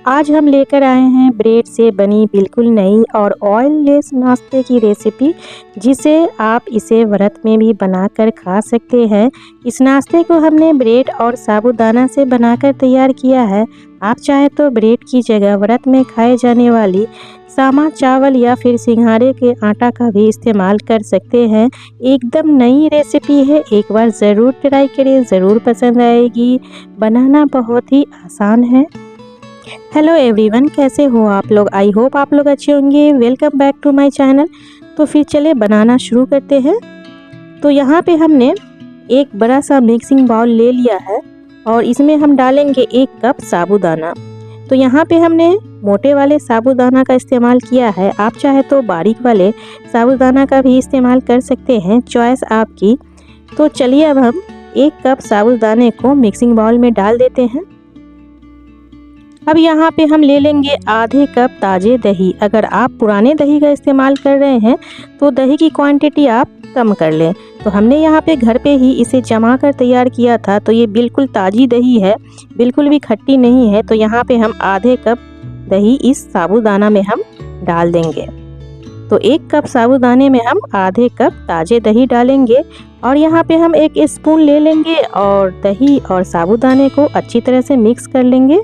आज हम लेकर आए हैं ब्रेड से बनी बिल्कुल नई और ऑयललेस नाश्ते की रेसिपी, जिसे आप इसे व्रत में भी बनाकर खा सकते हैं। इस नाश्ते को हमने ब्रेड और साबूदाना से बनाकर तैयार किया है। आप चाहे तो ब्रेड की जगह व्रत में खाए जाने वाली सामा चावल या फिर सिंघाड़े के आटा का भी इस्तेमाल कर सकते हैं। एकदम नई रेसिपी है, एक बार ज़रूर ट्राई करें, ज़रूर पसंद आएगी। बनाना बहुत ही आसान है। हेलो एवरीवन, कैसे हो आप लोग? आई होप आप लोग अच्छे होंगे। Welcome back to my channel. तो फिर चले बनाना शुरू करते हैं। तो यहाँ पे हमने एक बड़ा सा मिक्सिंग बाउल ले लिया है और इसमें हम डालेंगे 1 कप साबूदाना। तो यहाँ पे हमने मोटे वाले साबूदाना का इस्तेमाल किया है। आप चाहे तो बारीक वाले साबूदाना का भी इस्तेमाल कर सकते हैं, चॉइस आपकी। तो चलिए अब हम 1 कप साबूदाने को मिक्सिंग बाउल में डाल देते हैं। अब यहाँ पे हम ले लेंगे आधे कप ताज़े दही। अगर आप पुराने दही का इस्तेमाल कर रहे हैं तो दही की क्वांटिटी आप कम कर लें। तो हमने यहाँ पे घर पे ही इसे जमा कर तैयार किया था, तो ये बिल्कुल ताज़ी दही है, बिल्कुल भी खट्टी नहीं है। तो यहाँ पे हम आधे कप दही इस साबूदाना में हम डाल देंगे। तो 1 कप साबूदाने में हम आधे कप ताज़े दही डालेंगे और यहाँ पे हम 1 स्पून ले लेंगे और दही और साबूदाने को अच्छी तरह से मिक्स कर लेंगे।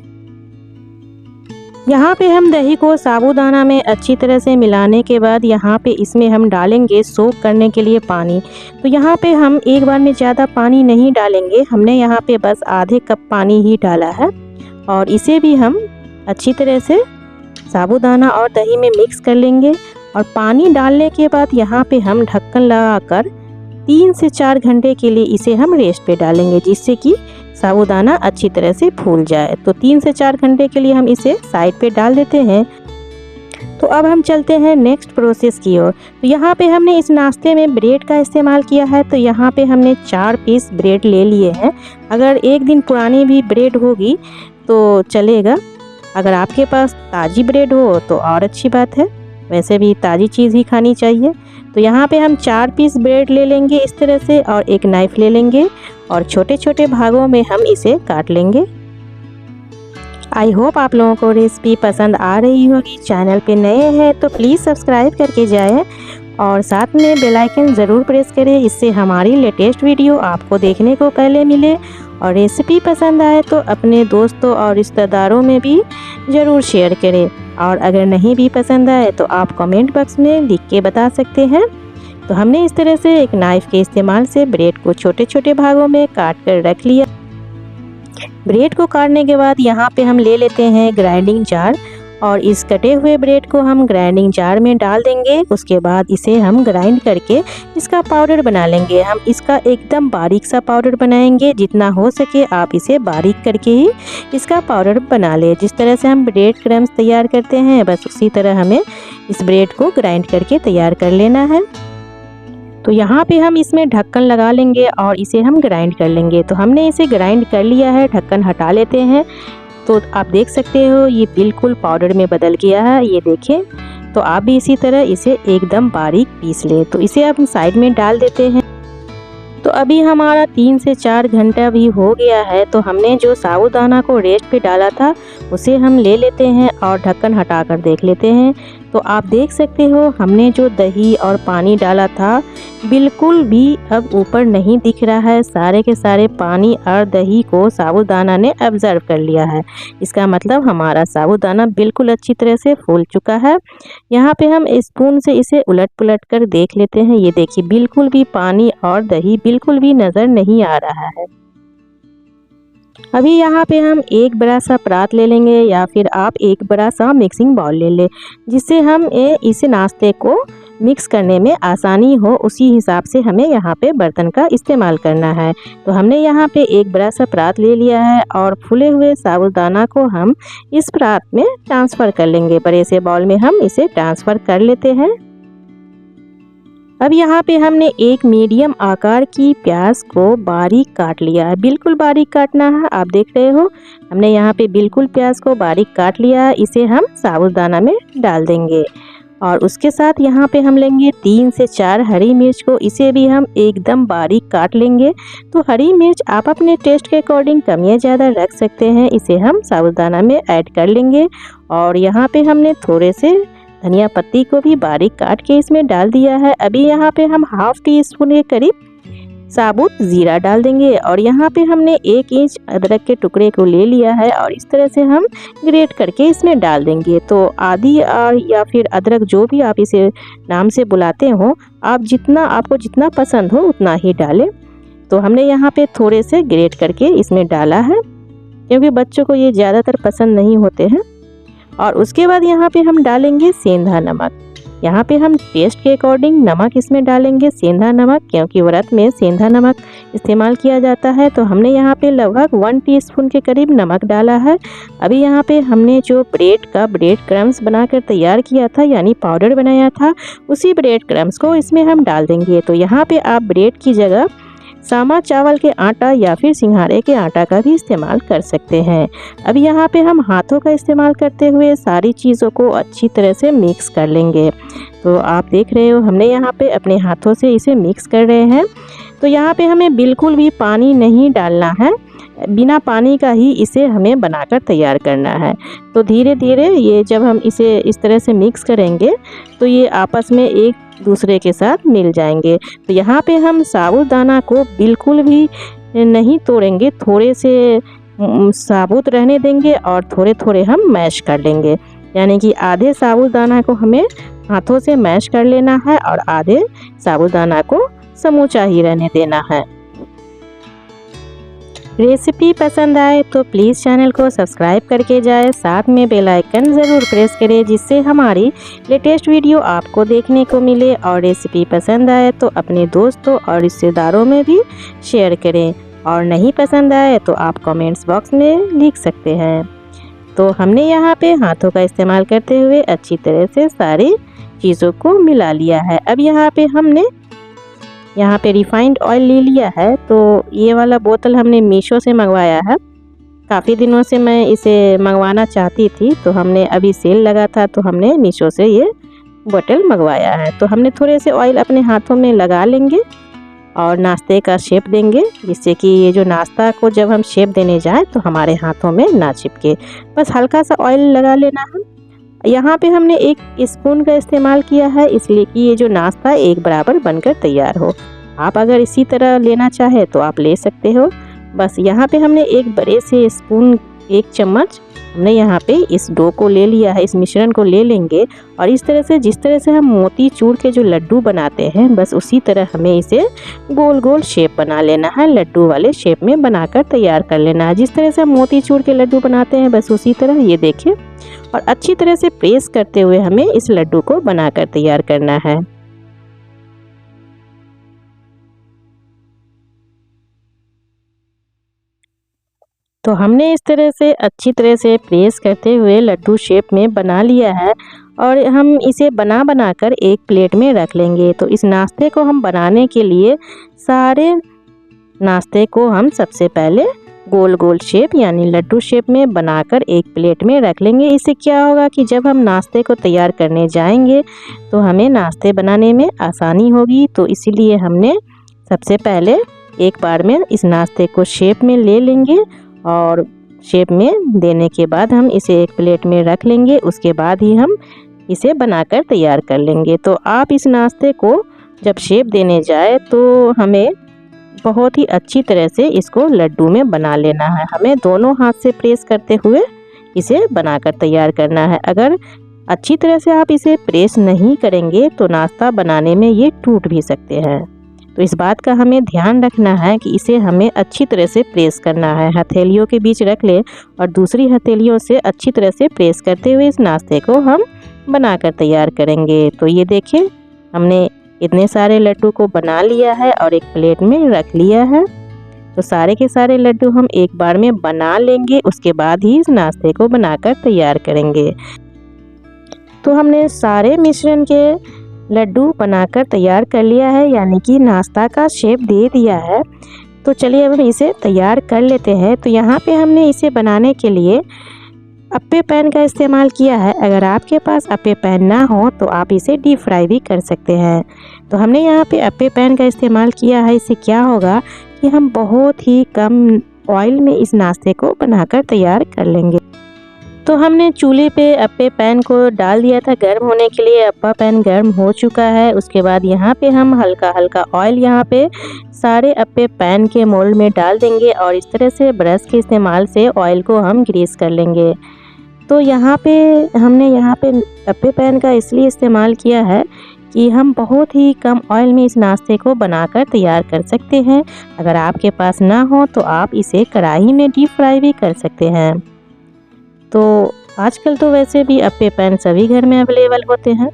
यहाँ पे हम दही को साबूदाना में अच्छी तरह से मिलाने के बाद यहाँ पे इसमें हम डालेंगे सोक करने के लिए पानी। तो यहाँ पे हम एक बार में ज़्यादा पानी नहीं डालेंगे, हमने यहाँ पे बस आधे कप पानी ही डाला है और इसे भी हम अच्छी तरह से साबूदाना और दही में मिक्स कर लेंगे। और पानी डालने के बाद यहाँ पे हम ढक्कन लगाकर 3 से 4 घंटे के लिए इसे हम रेस्ट पे डालेंगे, जिससे कि साबूदाना अच्छी तरह से फूल जाए। तो 3 से 4 घंटे के लिए हम इसे साइड पे डाल देते हैं। तो अब हम चलते हैं नेक्स्ट प्रोसेस की ओर। तो यहाँ पे हमने इस नाश्ते में ब्रेड का इस्तेमाल किया है। तो यहाँ पे हमने 4 पीस ब्रेड ले लिए हैं। अगर एक दिन पुरानी भी ब्रेड होगी तो चलेगा, अगर आपके पास ताज़ी ब्रेड हो तो और अच्छी बात है, वैसे भी ताज़ी चीज़ ही खानी चाहिए। तो यहाँ पे हम 4 पीस ब्रेड ले लेंगे इस तरह से और एक नाइफ़ ले लेंगे और छोटे छोटे भागों में हम इसे काट लेंगे। आई होप आप लोगों को रेसिपी पसंद आ रही होगी। चैनल पे नए हैं तो प्लीज़ सब्सक्राइब करके जाएं और साथ में बेल आइकन ज़रूर प्रेस करें, इससे हमारी लेटेस्ट वीडियो आपको देखने को पहले मिले। और रेसिपी पसंद आए तो अपने दोस्तों और रिश्तेदारों में भी ज़रूर शेयर करें। और अगर नहीं भी पसंद आए तो आप कमेंट बॉक्स में लिख के बता सकते हैं। तो हमने इस तरह से एक नाइफ़ के इस्तेमाल से ब्रेड को छोटे छोटे भागों में काट कर रख लिया। ब्रेड को काटने के बाद यहाँ पे हम ले लेते हैं ग्राइंडिंग जार और इस कटे हुए ब्रेड को हम ग्राइंडिंग जार में डाल देंगे। उसके बाद इसे हम ग्राइंड करके इसका पाउडर बना लेंगे। हम इसका एकदम बारीक सा पाउडर बनाएंगे, जितना हो सके आप इसे बारीक करके ही इसका पाउडर बना लें। जिस तरह से हम ब्रेड क्रम्स तैयार करते हैं, बस उसी तरह हमें इस ब्रेड को ग्राइंड करके तैयार कर लेना है। तो यहाँ पे हम इसमें ढक्कन लगा लेंगे और इसे हम ग्राइंड कर लेंगे। तो हमने इसे ग्राइंड कर लिया है, ढक्कन हटा लेते हैं। तो आप देख सकते हो ये बिल्कुल पाउडर में बदल गया है, ये देखें। तो आप भी इसी तरह इसे एकदम बारीक पीस लें। तो इसे हम साइड में डाल देते हैं। तो अभी हमारा 3 से 4 घंटा भी हो गया है। तो हमने जो साबूदाना को रेस्ट पे डाला था उसे हम ले लेते हैं और ढक्कन हटाकर देख लेते हैं। तो आप देख सकते हो हमने जो दही और पानी डाला था बिल्कुल भी अब ऊपर नहीं दिख रहा है। सारे के सारे पानी और दही को साबूदाना ने ऑब्जर्व कर लिया है। इसका मतलब हमारा साबूदाना बिल्कुल अच्छी तरह से फूल चुका है। यहाँ पे हम स्पून से इसे उलट पुलट कर देख लेते हैं। ये देखिए बिल्कुल भी पानी और दही बिल्कुल भी नज़र नहीं आ रहा है। अभी यहाँ पे हम एक बड़ा सा परात ले लेंगे या फिर आप एक बड़ा सा मिक्सिंग बाउल ले लें, जिससे हम इस नाश्ते को मिक्स करने में आसानी हो। उसी हिसाब से हमें यहाँ पे बर्तन का इस्तेमाल करना है। तो हमने यहाँ पे एक बड़ा सा परात ले लिया है और फूले हुए साबूदाना को हम इस परात में ट्रांसफ़र कर लेंगे। बड़े से बाउल में हम इसे ट्रांसफ़र कर लेते हैं। अब यहाँ पे हमने एक मीडियम आकार की प्याज को बारीक काट लिया है। बिल्कुल बारीक काटना है, आप देख रहे हो हमने यहाँ पे बिल्कुल प्याज को बारीक काट लिया है। इसे हम साबूदाना में डाल देंगे और उसके साथ यहाँ पे हम लेंगे 3 से 4 हरी मिर्च को, इसे भी हम एकदम बारीक काट लेंगे। तो हरी मिर्च आप अपने टेस्ट के अकॉर्डिंग कम या ज़्यादा रख सकते हैं। इसे हम साबूदाना में ऐड कर लेंगे। और यहाँ पे हमने थोड़े से धनिया पत्ती को भी बारीक काट के इसमें डाल दिया है। अभी यहाँ पे हम हाफ टी स्पून के करीब साबुत ज़ीरा डाल देंगे। और यहाँ पे हमने 1 इंच अदरक के टुकड़े को ले लिया है और इस तरह से हम ग्रेट करके इसमें डाल देंगे। तो आदि और या फिर अदरक, जो भी आप इसे नाम से बुलाते हो, आपको जितना पसंद हो उतना ही डालें। तो हमने यहाँ पे थोड़े से ग्रेट करके इसमें डाला है, क्योंकि बच्चों को ये ज़्यादातर पसंद नहीं होते हैं। और उसके बाद यहाँ पे हम डालेंगे सेंधा नमक। यहाँ पे हम टेस्ट के अकॉर्डिंग नमक इसमें डालेंगे, सेंधा नमक, क्योंकि व्रत में सेंधा नमक इस्तेमाल किया जाता है। तो हमने यहाँ पे लगभग 1 टीस्पून के करीब नमक डाला है। अभी यहाँ पे हमने जो ब्रेड क्रम्स बनाकर तैयार किया था, यानी पाउडर बनाया था, उसी ब्रेड क्रम्स को इसमें हम डाल देंगे। तो यहाँ पे आप ब्रेड की जगह सामा चावल के आटा या फिर सिंघाड़े के आटा का भी इस्तेमाल कर सकते हैं। अब यहाँ पे हम हाथों का इस्तेमाल करते हुए सारी चीज़ों को अच्छी तरह से मिक्स कर लेंगे। तो आप देख रहे हो, हमने यहाँ पे अपने हाथों से इसे मिक्स कर रहे हैं। तो यहाँ पे हमें बिल्कुल भी पानी नहीं डालना है, बिना पानी का ही इसे हमें बनाकर तैयार करना है। तो धीरे धीरे ये जब हम इसे इस तरह से मिक्स करेंगे तो ये आपस में एक दूसरे के साथ मिल जाएंगे। तो यहाँ पे हम साबूदाना को बिल्कुल भी नहीं तोड़ेंगे, थोड़े से साबुत रहने देंगे और थोड़े थोड़े हम मैश कर लेंगे। यानी कि आधे साबूदाना को हमें हाथों से मैश कर लेना है और आधे साबूदाना को समूचा ही रहने देना है। रेसिपी पसंद आए तो प्लीज़ चैनल को सब्सक्राइब करके जाए, साथ में बेल आइकन ज़रूर प्रेस करें, जिससे हमारी लेटेस्ट वीडियो आपको देखने को मिले। और रेसिपी पसंद आए तो अपने दोस्तों और रिश्तेदारों में भी शेयर करें, और नहीं पसंद आए तो आप कमेंट्स बॉक्स में लिख सकते हैं। तो हमने यहाँ पे हाथों का इस्तेमाल करते हुए अच्छी तरह से सारी चीज़ों को मिला लिया है। अब यहाँ पे रिफाइंड ऑयल ले लिया है। तो ये वाला बोतल हमने मीशो से मंगवाया है। काफ़ी दिनों से मैं इसे मंगवाना चाहती थी, तो हमने अभी सेल लगा था तो हमने मीशो से ये बोतल मंगवाया है। तो हमने थोड़े से ऑयल अपने हाथों में लगा लेंगे और नाश्ते का शेप देंगे, जिससे कि ये जो नाश्ता को जब हम शेप देने जाएं तो हमारे हाथों में ना चिपके। बस हल्का सा ऑयल लगा लेना है। यहाँ पे हमने 1 स्पून का इस्तेमाल किया है, इसलिए कि ये जो नाश्ता एक बराबर बनकर तैयार हो। आप अगर इसी तरह लेना चाहे तो आप ले सकते हो। बस यहाँ पे हमने एक बड़े से स्पून 1 चम्मच हमने यहाँ पे इस डो को ले लिया है, इस मिश्रण को ले लेंगे। और इस तरह से, जिस तरह से हम मोती चूर के जो लड्डू बनाते हैं, बस उसी तरह हमें इसे गोल गोल शेप बना लेना है, लड्डू वाले शेप में बनाकर तैयार कर लेना है। जिस तरह से हम मोती चूर के लड्डू बनाते हैं, बस उसी तरह ये देखिए। और अच्छी तरह से प्रेस करते हुए हमें इस लड्डू को बनाकर तैयार करना है। तो हमने इस तरह से अच्छी तरह से प्रेस करते हुए लड्डू शेप में बना लिया है। और हम इसे बना कर एक प्लेट में रख लेंगे। तो इस नाश्ते को हम बनाने के लिए सारे नाश्ते को हम सबसे पहले गोल गोल शेप यानी लड्डू शेप में बनाकर एक प्लेट में रख लेंगे। इससे क्या होगा कि जब हम नाश्ते को तैयार करने जाएंगे तो हमें नाश्ते बनाने में आसानी होगी। तो इसीलिए हमने सबसे पहले एक बार में इस नाश्ते को शेप में ले लेंगे और शेप में देने के बाद हम इसे एक प्लेट में रख लेंगे। उसके बाद ही हम इसे बनाकर तैयार कर लेंगे। तो आप इस नाश्ते को जब शेप देने जाए तो हमें बहुत ही अच्छी तरह से इसको लड्डू में बना लेना है। हमें दोनों हाथ से प्रेस करते हुए इसे बनाकर तैयार करना है। अगर अच्छी तरह से आप इसे प्रेस नहीं करेंगे तो नाश्ता बनाने में ये टूट भी सकते हैं। तो इस बात का हमें ध्यान रखना है कि इसे हमें अच्छी तरह से प्रेस करना है। हथेलियों के बीच रख लें और दूसरी हथेलियों से अच्छी तरह से प्रेस करते हुए इस नाश्ते को हम बनाकर तैयार करेंगे। तो ये देखिए, हमने इतने सारे लड्डू को बना लिया है और एक प्लेट में रख लिया है। तो सारे के सारे लड्डू हम एक बार में बना लेंगे, उसके बाद ही इस नाश्ते को बनाकर तैयार करेंगे। तो हमने सारे मिश्रण के लड्डू बनाकर तैयार कर लिया है, यानी कि नाश्ता का शेप दे दिया है। तो चलिए अब हम इसे तैयार कर लेते हैं। तो यहाँ पे हमने इसे बनाने के लिए अप्पे पैन का इस्तेमाल किया है। अगर आपके पास अप्पे पैन ना हो तो आप इसे डीप फ्राई भी कर सकते हैं। तो हमने यहाँ पे अप्पे पैन का इस्तेमाल किया है। इससे क्या होगा कि हम बहुत ही कम ऑयल में इस नाश्ते को बनाकर तैयार कर लेंगे। तो हमने चूल्हे पे अप्पे पैन को डाल दिया था गर्म होने के लिए। अप्पा पैन गर्म हो चुका है। उसके बाद यहाँ पे हम हल्का हल्का ऑयल यहाँ पे सारे अप्पे पैन के मोल्ड में डाल देंगे और इस तरह से ब्रश के इस्तेमाल से ऑयल को हम ग्रीस कर लेंगे। तो यहाँ पे हमने यहाँ पे अप्पे पैन का इसलिए इस्तेमाल किया है कि हम बहुत ही कम ऑयल में इस नाश्ते को बनाकर तैयार कर सकते हैं। अगर आपके पास ना हो तो आप इसे कढ़ाई में डीप फ्राई भी कर सकते हैं। तो आजकल तो वैसे भी अप्पे पैन सभी घर में अवेलेबल होते हैं।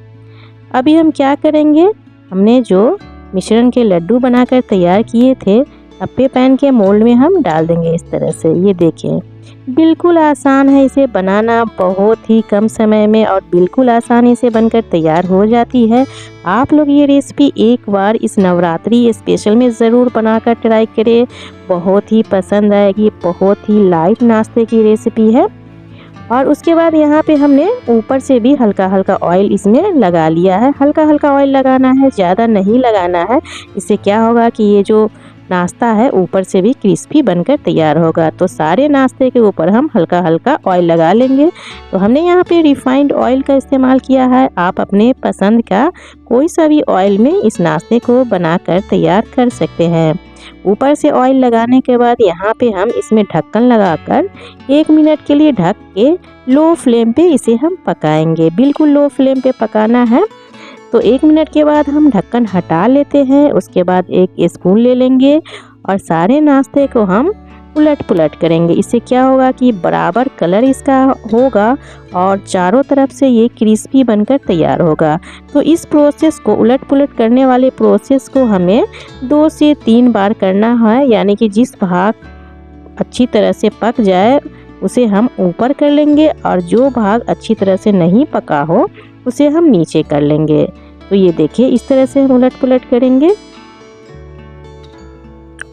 अभी हम क्या करेंगे, हमने जो मिश्रण के लड्डू बनाकर तैयार किए थे अप्पे पैन के मोल्ड में हम डाल देंगे इस तरह से। ये देखें, बिल्कुल आसान है इसे बनाना, बहुत ही कम समय में और बिल्कुल आसानी से बनकर तैयार हो जाती है। आप लोग ये रेसिपी एक बार इस नवरात्रि स्पेशल में ज़रूर बनाकर ट्राई करें, बहुत ही पसंद आएगी। बहुत ही लाइट नाश्ते की रेसिपी है। और उसके बाद यहाँ पे हमने ऊपर से भी हल्का हल्का ऑयल इसमें लगा लिया है। हल्का हल्का ऑयल लगाना है, ज़्यादा नहीं लगाना है। इससे क्या होगा कि ये जो नाश्ता है ऊपर से भी क्रिस्पी बनकर तैयार होगा। तो सारे नाश्ते के ऊपर हम हल्का हल्का ऑयल लगा लेंगे। तो हमने यहाँ पे रिफाइंड ऑयल का इस्तेमाल किया है। आप अपने पसंद का कोई सा भी ऑयल में इस नाश्ते को बनाकर तैयार कर सकते हैं। ऊपर से ऑयल लगाने के बाद यहाँ पे हम इसमें ढक्कन लगाकर 1 मिनट के लिए ढक के लो फ्लेम पे इसे हम पकाएंगे। बिल्कुल लो फ्लेम पे पकाना है। तो 1 मिनट के बाद हम ढक्कन हटा लेते हैं। उसके बाद एक स्पून ले लेंगे और सारे नाश्ते को हम उलट पुलट करेंगे। इससे क्या होगा कि बराबर कलर इसका होगा और चारों तरफ से ये क्रिस्पी बनकर तैयार होगा। तो इस प्रोसेस को, उलट पुलट करने वाले प्रोसेस को हमें 2 से 3 बार करना है। यानी कि जिस भाग अच्छी तरह से पक जाए उसे हम ऊपर कर लेंगे और जो भाग अच्छी तरह से नहीं पका हो उसे हम नीचे कर लेंगे। तो ये देखिए, इस तरह से हम उलट पुलट करेंगे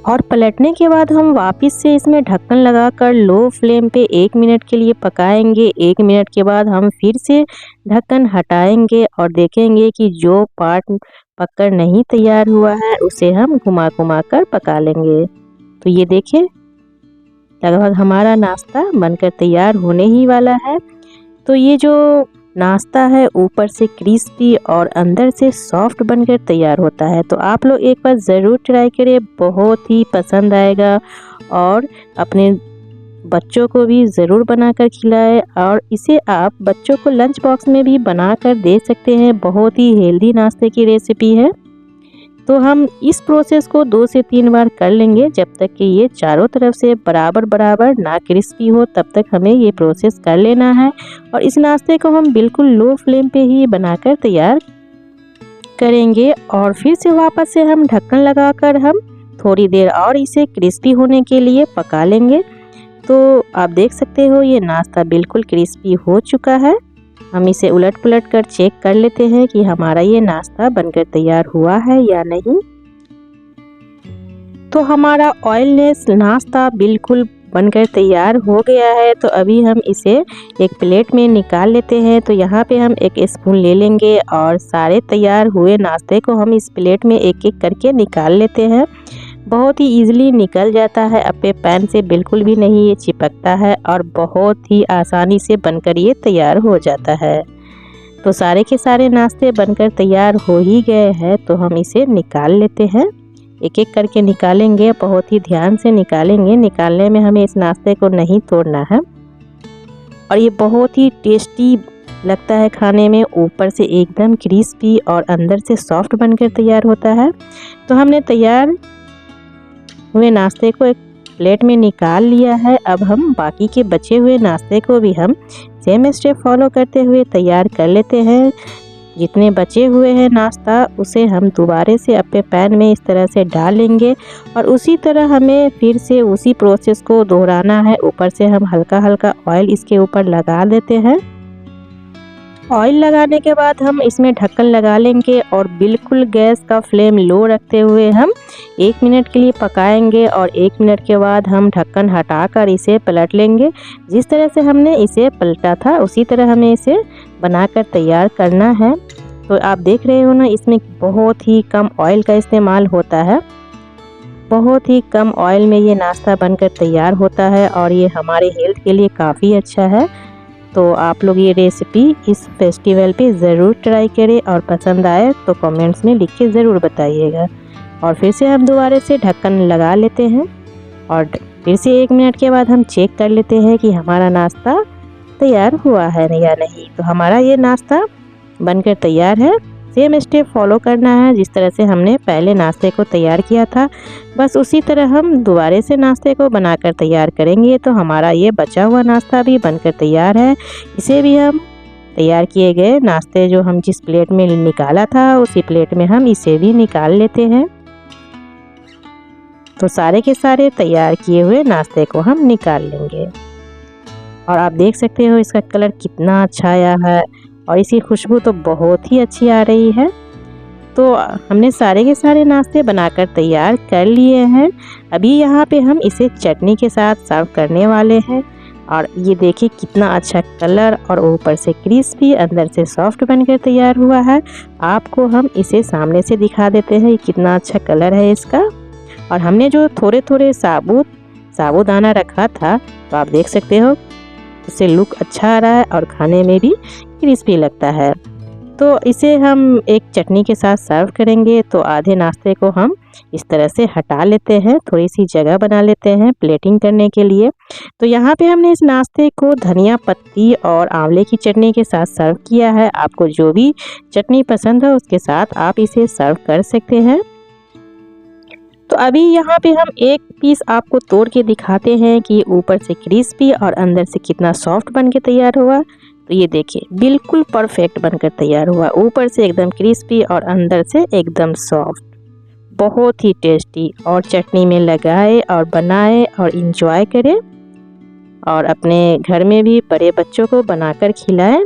और पलटने के बाद हम वापस से इसमें ढक्कन लगाकर लो फ्लेम पे 1 मिनट के लिए पकाएंगे। 1 मिनट के बाद हम फिर से ढक्कन हटाएंगे और देखेंगे कि जो पार्ट पककर नहीं तैयार हुआ है उसे हम घुमा घुमा कर पका लेंगे। तो ये देखिए, लगभग हमारा नाश्ता बनकर तैयार होने ही वाला है। तो ये जो नाश्ता है ऊपर से क्रिस्पी और अंदर से सॉफ्ट बनकर तैयार होता है। तो आप लोग एक बार ज़रूर ट्राई करें, बहुत ही पसंद आएगा। और अपने बच्चों को भी ज़रूर बनाकर खिलाएं और इसे आप बच्चों को लंच बॉक्स में भी बनाकर दे सकते हैं। बहुत ही हेल्दी नाश्ते की रेसिपी है। तो हम इस प्रोसेस को 2 से 3 बार कर लेंगे जब तक कि ये चारों तरफ से बराबर बराबर ना क्रिस्पी हो, तब तक हमें ये प्रोसेस कर लेना है। और इस नाश्ते को हम बिल्कुल लो फ्लेम पे ही बनाकर तैयार करेंगे और फिर से वापस से हम ढक्कन लगाकर हम थोड़ी देर और इसे क्रिस्पी होने के लिए पका लेंगे। तो आप देख सकते हो ये नाश्ता बिल्कुल क्रिस्पी हो चुका है। हम इसे उलट पुलट कर चेक कर लेते हैं कि हमारा ये नाश्ता बनकर तैयार हुआ है या नहीं। तो हमारा ऑयललेस नाश्ता बिल्कुल बनकर तैयार हो गया है। तो अभी हम इसे एक प्लेट में निकाल लेते हैं। तो यहाँ पे हम एक स्पून ले लेंगे और सारे तैयार हुए नाश्ते को हम इस प्लेट में एक एक करके निकाल लेते हैं। बहुत ही इजीली निकल जाता है, अप्पे पैन से बिल्कुल भी नहीं ये चिपकता है और बहुत ही आसानी से बनकर ये तैयार हो जाता है। तो सारे के सारे नाश्ते बनकर तैयार हो ही गए हैं। तो हम इसे निकाल लेते हैं, एक एक करके निकालेंगे, बहुत ही ध्यान से निकालेंगे। निकालने में हमें इस नाश्ते को नहीं तोड़ना है और ये बहुत ही टेस्टी लगता है खाने में, ऊपर से एकदम क्रिस्पी और अंदर से सॉफ्ट बनकर तैयार होता है। तो हमने तैयार हुए नाश्ते को एक प्लेट में निकाल लिया है। अब हम बाकी के बचे हुए नाश्ते को भी हम सेम स्टेप फॉलो करते हुए तैयार कर लेते हैं। जितने बचे हुए हैं नाश्ता उसे हम दोबारा से अप्पे पैन में इस तरह से डालेंगे और उसी तरह हमें फिर से उसी प्रोसेस को दोहराना है। ऊपर से हम हल्का हल्का ऑयल इसके ऊपर लगा देते हैं ऑयल लगाने के बाद हम इसमें ढक्कन लगा लेंगे और बिल्कुल गैस का फ्लेम लो रखते हुए हम 1 मिनट के लिए पकाएंगे और 1 मिनट के बाद हम ढक्कन हटाकर इसे पलट लेंगे। जिस तरह से हमने इसे पलटा था उसी तरह हमें इसे बनाकर तैयार करना है। तो आप देख रहे हो ना, इसमें बहुत ही कम ऑयल का इस्तेमाल होता है। बहुत ही कम ऑयल में ये नाश्ता बनकर तैयार होता है और ये हमारे हेल्थ के लिए काफ़ी अच्छा है। तो आप लोग ये रेसिपी इस फेस्टिवल पे ज़रूर ट्राई करें और पसंद आए तो कमेंट्स में लिख के ज़रूर बताइएगा। और फिर से हम दोबारा से ढक्कन लगा लेते हैं और फिर से 1 मिनट के बाद हम चेक कर लेते हैं कि हमारा नाश्ता तैयार हुआ है या नहीं। तो हमारा ये नाश्ता बनकर तैयार है। सेम स्टेप फॉलो करना है जिस तरह से हमने पहले नाश्ते को तैयार किया था, बस उसी तरह हम दोबारा से नाश्ते को बनाकर तैयार करेंगे। तो हमारा ये बचा हुआ नाश्ता भी बनकर तैयार है। इसे भी हम तैयार किए गए नाश्ते जो हम जिस प्लेट में निकाला था उसी प्लेट में हम इसे भी निकाल लेते हैं। तो सारे के सारे तैयार किए हुए नाश्ते को हम निकाल लेंगे और आप देख सकते हो इसका कलर कितना अच्छा आया है और इसकी खुशबू तो बहुत ही अच्छी आ रही है। तो हमने सारे के सारे नाश्ते बनाकर तैयार कर लिए हैं। अभी यहाँ पे हम इसे चटनी के साथ सर्व करने वाले हैं और ये देखिए कितना अच्छा कलर और ऊपर से क्रिस्पी अंदर से सॉफ्ट बनकर तैयार हुआ है। आपको हम इसे सामने से दिखा देते हैं कितना अच्छा कलर है इसका। और हमने जो थोड़े थोड़े साबूदाना रखा था तो आप देख सकते हो उससे लुक अच्छा आ रहा है और खाने में भी क्रिस्पी लगता है। तो इसे हम एक चटनी के साथ सर्व करेंगे। तो आधे नाश्ते को हम इस तरह से हटा लेते हैं, थोड़ी सी जगह बना लेते हैं प्लेटिंग करने के लिए। तो यहाँ पे हमने इस नाश्ते को धनिया पत्ती और आंवले की चटनी के साथ सर्व किया है। आपको जो भी चटनी पसंद है उसके साथ आप इसे सर्व कर सकते हैं। तो अभी यहाँ पे हम एक पीस आपको तोड़ के दिखाते हैं कि ऊपर से क्रिस्पी और अंदर से कितना सॉफ्ट बन के तैयार हुआ। तो ये देखिए बिल्कुल परफेक्ट बनकर तैयार हुआ, ऊपर से एकदम क्रिस्पी और अंदर से एकदम सॉफ्ट, बहुत ही टेस्टी। और चटनी में लगाए और बनाए और इंजॉय करें और अपने घर में भी बड़े बच्चों को बनाकर खिलाएं।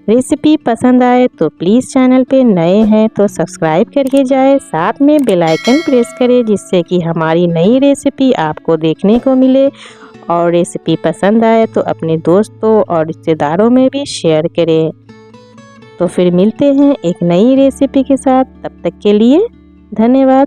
रेसिपी पसंद आए तो प्लीज़ चैनल पे नए हैं तो सब्सक्राइब करके जाए, साथ में बेल आइकन प्रेस करें जिससे कि हमारी नई रेसिपी आपको देखने को मिले। और रेसिपी पसंद आए तो अपने दोस्तों और रिश्तेदारों में भी शेयर करें। तो फिर मिलते हैं एक नई रेसिपी के साथ, तब तक के लिए धन्यवाद।